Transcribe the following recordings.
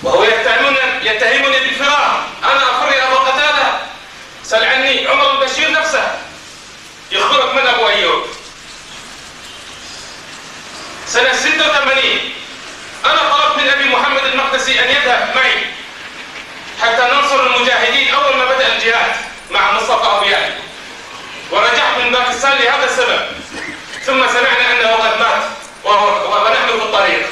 وهو يتهمني بالفرار. أنا أفر يا أبو قتادة؟ سل عني عمر البشير نفسه يخبرك من أبو أيوب. سنة 86 أنا طلبت من أبي محمد المقدسي أن يذهب معي حتى ننصر المجاهدين أول ما بدأ الجهاد مع مصطفى أبو يالي، ورجعت من باكستان لهذا السبب. ثم سمعنا أنه قد مات ونحن في الطريق.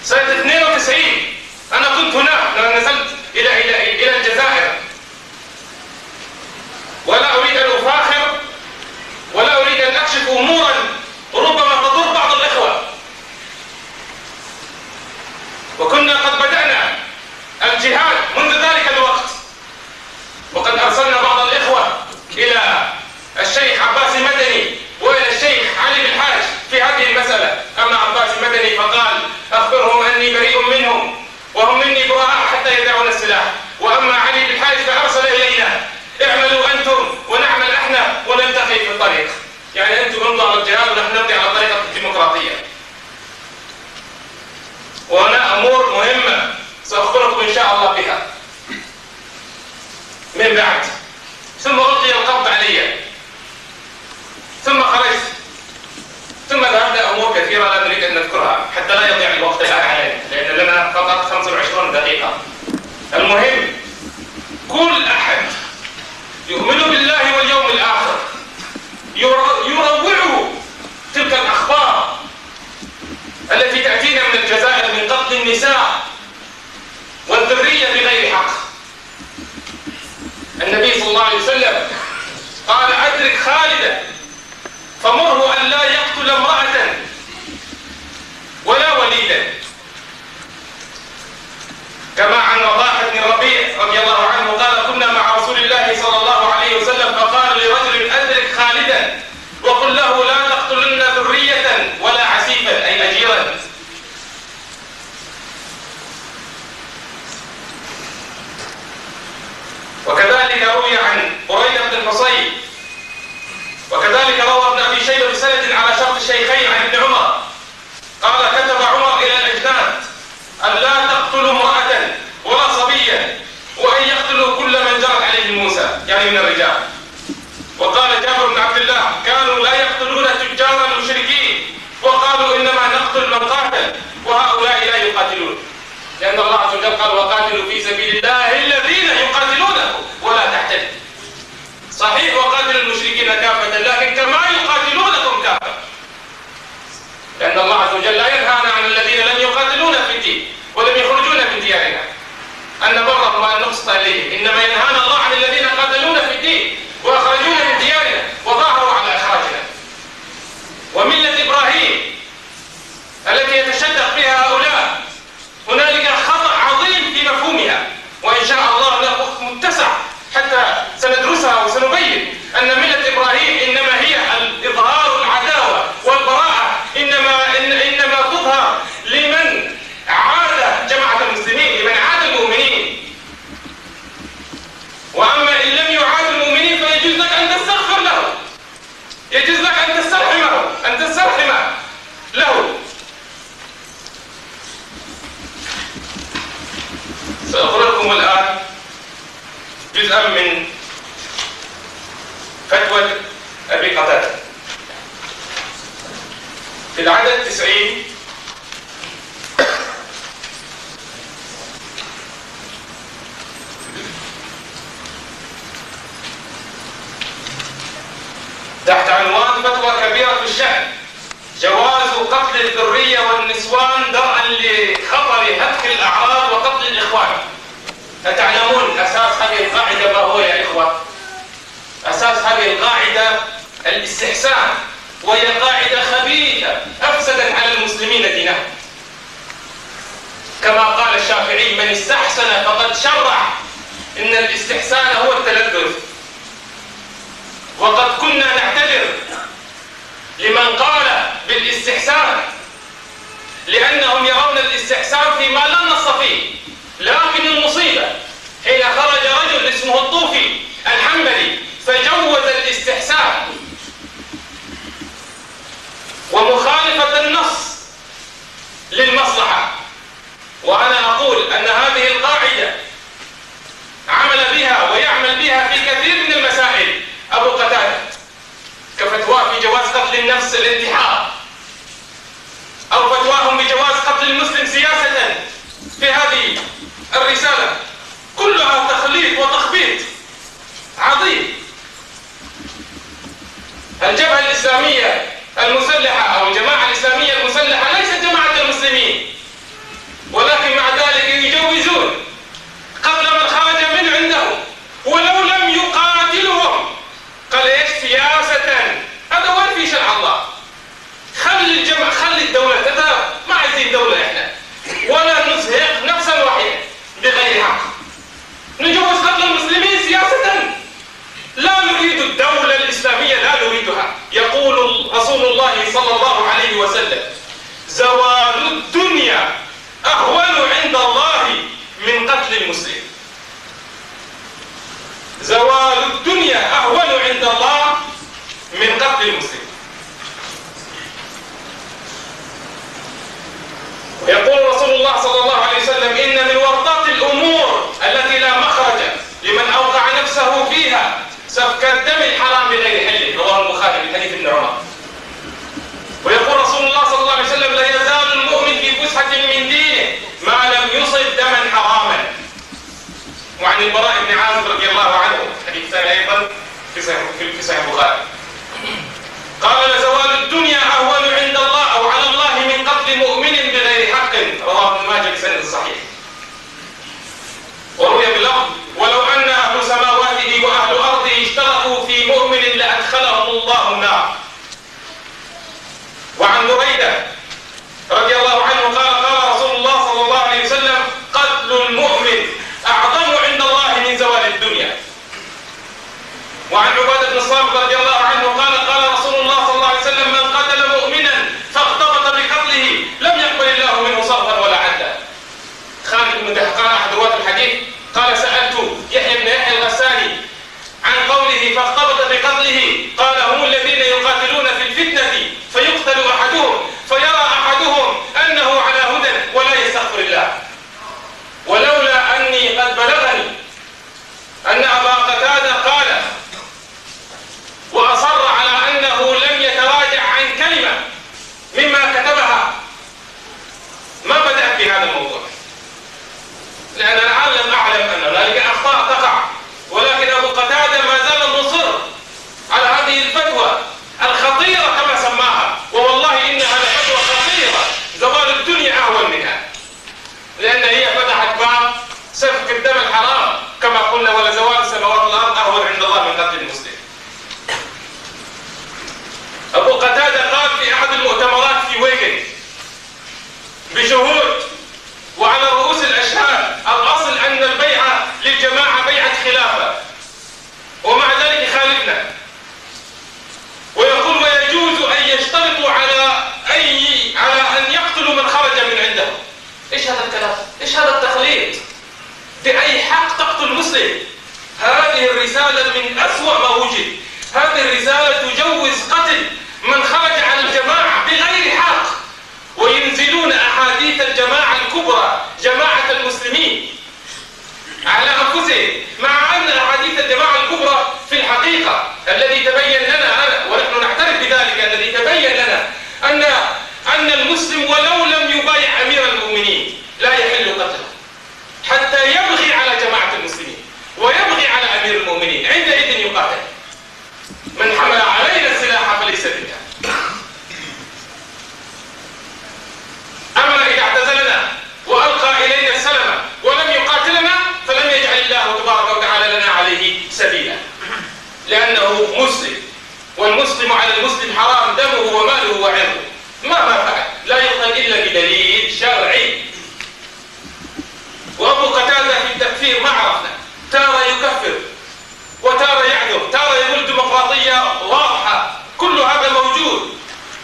سنة 92 أنا كنت هناك لما نزلت إلى الجزائر، ولا أريد أن أفاخر ولا أريد أن أكشف أمورا ربما تضر بعض الإخوة، وكنا قد بدأنا الجهاد منذ ذلك الوقت، وقد أرسلنا بعض الإخوة إلى الشيخ عباس المدني وإلى الشيخ علي بالحاج في هذه المسألة. أما عباس المدني فقال أخبرهم أني بريء منهم وهم مني براء حتى يدعون السلاح، وأما علي بالحاج فأرسل إلينا اعملوا أنتم ونعمل احنا ونلتقي في الطريق، يعني أنتم امضوا على الجهاد ونحن نمضي على الطريقة الديمقراطية. وهنا أمور مهمة سأخبركم إن شاء الله بها من بعد. ثم ألقي القبض علي، ثم خرجت، ثم ذهبت أمور كثيرة لا نريد أن نذكرها حتى لا يضيع الوقت الآن علينا، لأن لنا فقط 25 دقيقة. المهم كل أحد يؤمن بالله واليوم الآخر يروعه تلك الأخبار التي تأتينا من الجزائر من قتل النساء والذرية بغير حق. النبي صلى الله عليه وسلم قال أدرك خالدا فمره أن لا يقتل امرأة ولا وليدا، كما عن رضاح بن الربيع رضي الله عنه قال كنا مع رسول الله صلى الله عليه وسلم فقال لرجل أدرك خالدا وقل له لا تقتلن ذرية ولا عسيفا أي أجيرا. وكذلك روي عن بريدة بن الحصيب، وكذلك روى ابن أبي شيبة بسند على شرط الشيخين عن ابن عمر قال كتب عمر إلى الأجناد أن لا تقتلوا امرأة ولا صبيا وأن يقتلوا كل من جرت عليه موسى، يعني من الرجال. وقال جابر بن عبد الله كانوا لا يقتلون تجار المشركين وقالوا إنما نقتل من قاتل وهؤلاء لا يقاتلون، لأن الله عز وجل قال وقاتلوا في سبيل الله الذين يقاتلونكم ولا تعتدوا. صحيح وقاتلوا المشركين كافة لكن كما يقاتلونكم كافة، لأن الله عز وجل لا ينهانا عن الذين لم يقاتلونا في الدين ولم يخرجونا من ديارنا أن نبرهم وأن نقسط إليهم، إنما ينهانا الله عن الذين قاتلونا في الدين وأخرجونا من ديارنا وظاهروا على إخراجنا. وملة إبراهيم التي يتشدق بها هؤلاء هنالك خطأ عظيم في مفهومها، وإن شاء الله له وقت متسع حتى سندرسها وسنبين أن ملة إبراهيم إنما هي إظهار العداوة والبراءة، إنما تظهر لمن عاد جماعة المسلمين، لمن عاد المؤمنين. وأما إن لم يعاد المؤمنين فيجوز لك أن تستغفر له، يجوز لك أن تسترحم له. سأخبركم الآن جزءا من فتوى أبي قتادة في العدد 90. تحت عنوان فتوى كبيرة الشأن جواز قتل الذرية والنسوان درءا لخطر هتك الأعراض وقتل الإخوان. أتعلمون أساس هذه القاعدة ما هو يا إخوة؟ أساس هذه القاعدة الاستحسان، وهي قاعدة خبيثة أفسدت على المسلمين دينهم. كما قال الشافعي من استحسن فقد شرع، إن الاستحسان هو التلذذ. وقد كنا نعتذر لمن قال بالاستحسان لأنهم يرون الاستحسان فيما لا نص فيه، لكن المصيبة حين خرج رجل اسمه الطوفي الحنبلي فجوز الاستحسان ومخالفة النص للمصلحة، وأنا أقول أن هذه القاعدة عمل بها ويعمل بها في كثير من المسائل أبو قتادة، كفتوى في جواز قتل النفس الانتحار، أو فتواهم بجواز قتل المسلم سياسة في هذه الرسالة، كلها تخليط وتخبيط عظيم. الجبهة الإسلامية المسلحة أو الجماعة الإسلامية المسلحة ليست جماعة المسلمين، ولكن مع ذلك يجوزون قتل من خرج من عندهم ولو لم يقاتلهم. قال ايش؟ سياسة. هذا وين في شرع الله؟ خلي الدولة تذهب، ما عايزين دولة احنا، ولا نزهق نفسا واحدة بغير حق. نجوز قتل المسلمين سياسة، لا نريد الدولة الإسلامية، لا نريدها. يقول رسول الله صلى الله عليه وسلم: زوال الدنيا أهون عند الله من قتل المسلم. زوال الدنيا أهون عند الله من قتل المسلم. ويقول رسول الله صلى الله عليه وسلم: إن من ورطات الأمور التي لا مخرج لمن أوقع نفسه فيها سفك الدم الحرام بغير حل. رواه البخاري من حديث ابن عمر. ويقول رسول الله صلى الله عليه وسلم: لا يزال المؤمن في فسحة من دينه ما لم يصب دما حراما. وعن البراء بن عازب رضي الله عنه، حديث ثاني أيضا في صحيح البخاري، قال: لزوال الدنيا أهون عند الله أو على الله من قتل مؤمن بغير حق. رواه ابن ماجه بسند صحيح. وروي باللفظ: ولو أن أهل سماواته وأهل أرضه اشتركوا في مؤمن لأدخلهم الله النار. وعن بريدة رضي الله عنه قال: قال رسول الله صلى الله عليه وسلم: قتل المؤمن أعظم عند الله من زوال الدنيا. وعن عبادة بن الصامت رضي الله عنه قال: قال رسول الله صلى الله عليه وسلم: من قتل مؤمنا فاغتبط بقتله لم يقبل الله منه صرفا ولا عدلا. خالد بن دهقان أحد رواة الحديث قال: سألت يحيى بن يحيى الغساني عن قوله فاغتبط بقتله، قال: هم الذين يقاتلون في الفتنة فيقتل أحدهم فيرى أحدهم أنه على هدى ولا يستغفر الله. ولولا أني قد بلغني أن أبا قتادة قال وأصر على أنه لم يتراجع عن كلمة مما كتبها ما بدأت بهذا الموضوع، لأن الآن لم أعلم أن هنالك أخطاء تقع، ولكن أبو قتادة ما زال مصر على هذه الفتوى الخطيرة كما سماها، ووالله إنها لفتوى خطيرة زوال الدنيا أهون منها، لأن هي فتحت باب سفك الدم الحرام كما قلنا، ولزوال السماوات والأرض أهون عند الله من قتل المسلم. أبو قتادة قال في أحد المؤتمرات في ويغن بشهود وعلى رؤوس الأشهاد: الأصل أن البيعة للجماعة بيعة خلافة، ومع ذلك خالفنا. ويقول: ويجوز أن يشترطوا على أن يقتلوا من خرج من عندهم. إيش هذا الكلام؟ إيش هذا التخليط؟ بأي حق تقتل مسلم؟ هذه الرسالة من أسوأ ما وجد. هذه الرسالة تجوز قتل من خرج عن الجماعة بغير حق، وينزلون أحاديث الجماعة الكبرى جماعة المسلمين على أنفسهم، مع أن أحاديث الجماعة الكبرى في الحقيقة الذي تبين لنا، ونحن نعترف بذلك، الذي تبين لنا أن المسلم ولو لم يبايع أمير المؤمنين لا يحل قتله حتى يبغي على جماعة المسلمين ويبغي على أمير المؤمنين، عندئذ يقاتل. من حمل علينا السلاح فليس منا. أما إذا اعتزلنا وألقى إلينا السلم ولم يقاتلنا فلم يجعل الله تبارك وتعالى لنا عليه سبيلا، لأنه مسلم، والمسلم على المسلم حرام دمه وماله وعرضه مهما فعل، لا يقتل إلا بدليل شرعي. وأبو قتادة في التكفير ما عرفنا، تارة يكفر وتارة يعذر، تارة يقول ديمقراطية واضحة، كل هذا موجود.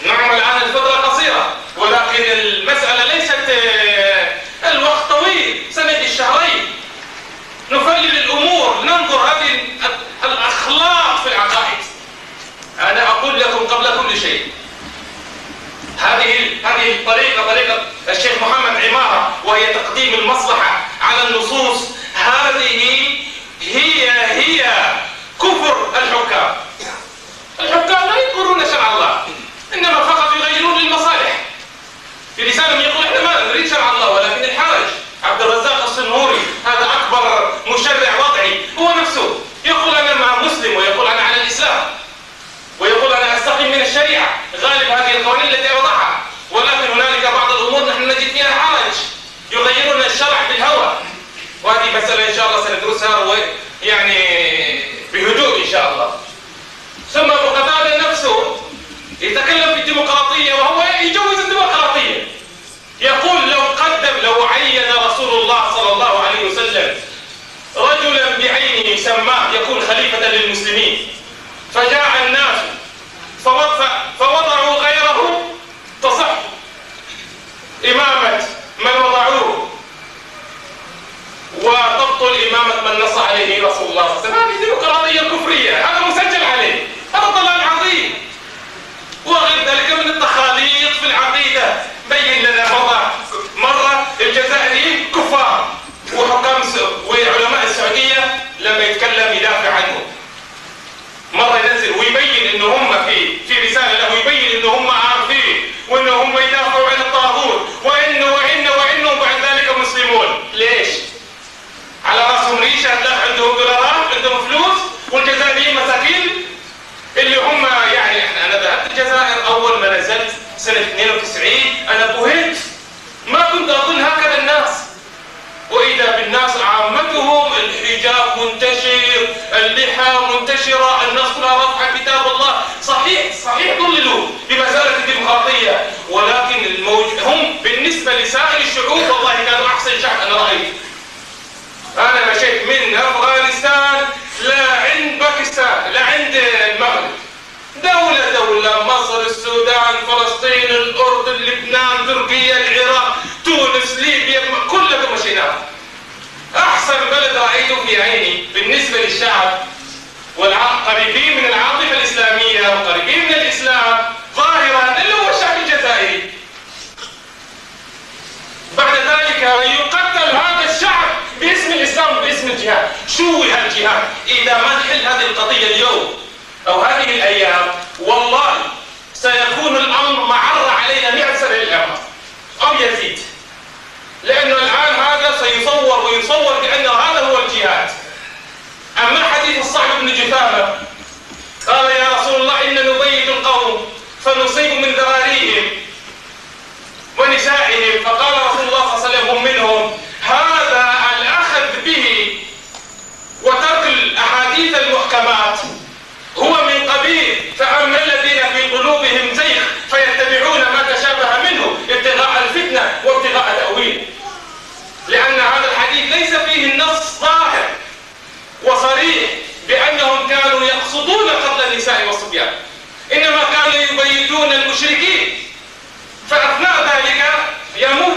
نعم الآن الفترة قصيرة، ولكن المسألة ليست الوقت طويل، سنة الشهرين. نفلل الأمور، ننظر هذه الأخلاق في العقائد. أنا أقول لكم قبل كل شيء القوانين التي وضعها، ولكن هنالك بعض الأمور نحن نجد فيها حرج يغيرون الشرع بالهوى، وهذه مسألة إن شاء الله سندرسها يعني بهدوء إن شاء الله. ثم أبو قتادة نفسه يتكلم في الديمقراطية وهو يجوز الديمقراطية، يقول لو عين رسول الله صلى الله عليه وسلم رجلا بعينه سماه يكون خليفة للمسلمين، فجاء الناس فوضعوا غيره تصح إمامة من وضعوه وتبطل إمامة من نص عليه رسول الله صلى الله عليه وسلم. هذه الديمقراطية الكفرية، هذا مسجل عليه، هذا ضلال عظيم. وغير ذلك من التخاليط في العقيدة. بين لنا مرة الجزائريين كفار، وحكام وعلماء السعودية لما يتكلم يدافع عنه، مرة ينزل ويبين إنه هم في رسالة له يبين إنه هم عارفين وإنه هم يدافعوا عن الطاغوت وإنه بعد ذلك مسلمون. ليش؟ على رأسهم ريشة، هتلاقي عندهم دولارات، عندهم فلوس، والجزائريين مساكين اللي هم يعني أنا ذهبت الجزائر أول ما نزلت سنة 92، أنا بهت، ما كنت أظن هكذا الناس، وإذا بالناس عامتهم الحجاب منتشر، اللحى منتشرة، الناس كلها رافعة كتاب الله. صحيح ضللوا بمسألة الديمقراطية، ولكن هم بالنسبة لسائر الشعوب والله كانوا أحسن شعب أنا رأيت. أنا مشيت من أفغانستان لعند باكستان لعند المغرب، دولة، مصر، السودان، فلسطين، الأردن، لبنان، تركيا، العراق، تونس، ليبيا، كلها مشيناها. أحسن بلد رأيته في عيني بالنسبة للشعب والقريبين من العاطفة الإسلامية وقريبين من الإسلام ظاهرا اللي هو الشعب الجزائري. بعد ذلك يقتل هذا الشعب باسم الإسلام وباسم الجهاد. شو هالجهاد؟ إذا ما نحل هذه القضية اليوم أو هذه الأيام والله سيكون الأمر معرة علينا 100 سنة للأمام أو يزيد، لأنه الآن هذا سيصور بأنه هذا هو الجهاد. أما حديث الصعب بن جثامة قال يا رسول الله إن نبيت القوم فنصيب من ذراريهم ونسائهم، فقال رسول الله صلى الله عليه وسلم هم منهم، هذا الأخذ به وترك الأحاديث المحكمات هو من قبيل فأما الذين في قلوبهم زيغ فيتبعون ما تشابه منه ابتغاء الفتنة وابتغاء تأويل. لأن هذا الحديث ليس فيه النص ظاهر وصريح بأنهم كانوا يقصدون قتل النساء والصبيان، إنما كانوا يبيتون المشركين، فأثناء ذلك يموت